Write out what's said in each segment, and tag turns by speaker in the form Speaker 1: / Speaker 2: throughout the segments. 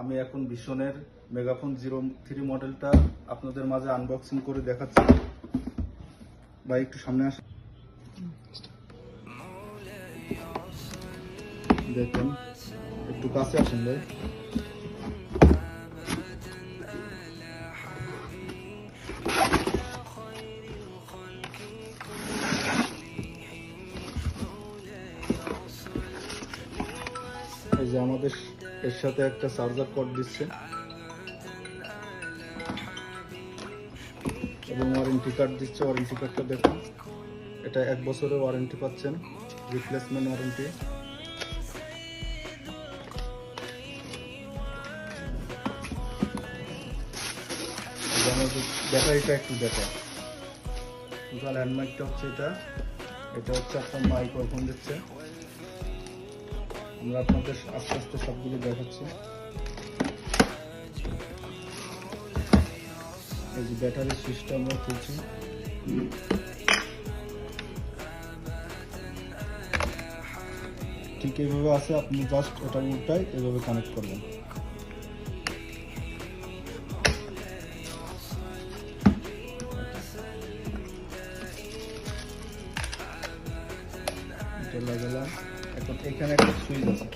Speaker 1: আমি এখন ভিশনের মেগাফোন 03 মডেলটা আপনাদের মাঝে আনবক্সিং করে দেখাচ্ছি। ভাই একটু সামনে আসেন, দেখেন একটু কাছে আসেন ভাই। এই যে আমাদের এর সাথে একটা চার্জার কর্ড দিচ্ছে এবং ওয়ারেন্টি কার্ড দিচ্ছে। ওয়ারেন্টি কার্ডটা দেখুন, এটা 1 বছরের ওয়ারেন্টি পাচ্ছেন, রিপ্লেসমেন্ট ওয়ারেন্টি। ব্যাটারিটা একটু দেখা, টোটাল হ্যান্ড মাইকটা হচ্ছে এটা হচ্ছে আপনার মাইক্রোফোন দিচ্ছে। আমরা আপনাদের আস্তে আস্তে সবগুলো দেখাচ্ছি। এই যে ব্যাটারি সুইচটা আমরা খুলছি, ঠিক এইভাবে আছে। আপনি জাস্ট এটা উল্টায় এভাবে কানেক্ট করবেন। এটা লাগালাম। এখন এখানে একটা সুইচ আছে,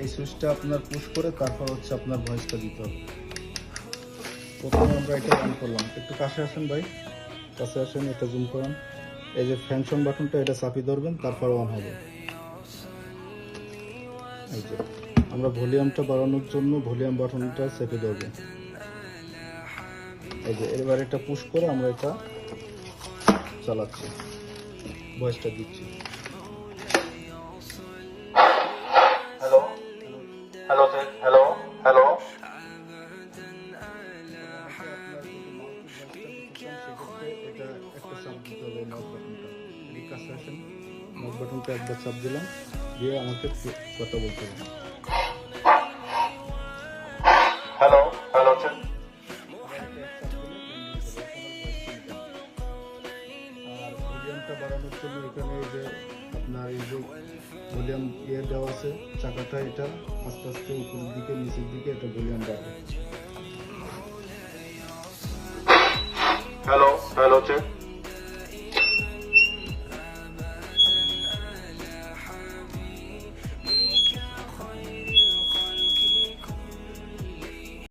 Speaker 1: এই সুইচটা আপনার পুশ করে তারপর হচ্ছে আপনার ভয়েসটা দিতে হবে। প্রথমে আমরা এটা অন করলাম। একটু কাছে আসেন ভাই, কাছে আসেন, এটা জুম করেন। এই যে ফ্যানশন বাটনটা, এটা চাপিয়ে ধরবেন, তারপর অন হবে। এই যে আমরা ভলিউমটা বাড়ানোর জন্য ভলিউম বাটনটা চেপে ধরবেন। এই যে এবার এটা পুশ করে আমরা এটা চালাচ্ছি, ভয়েসটা দিচ্ছি। Hello hello hello hello. এটা একটা চাপ দিতে হবে, নট বাটনটা। এই কাছে আসেন, নট বাটনটা একবার চাপ দিলাম, দিয়ে আমাকে কথা বলতে হবে। Hello hello. আর ভলিউমটা বাড়ানোর জন্য এখানে এই যে আপনার এই যে ভলিউম দেওয়া আছে, চাকাটা এটা আস্তে আস্তে উপরের দিকে নিচের দিকে এটা ভলিউম বাড়বে। Hello hello check.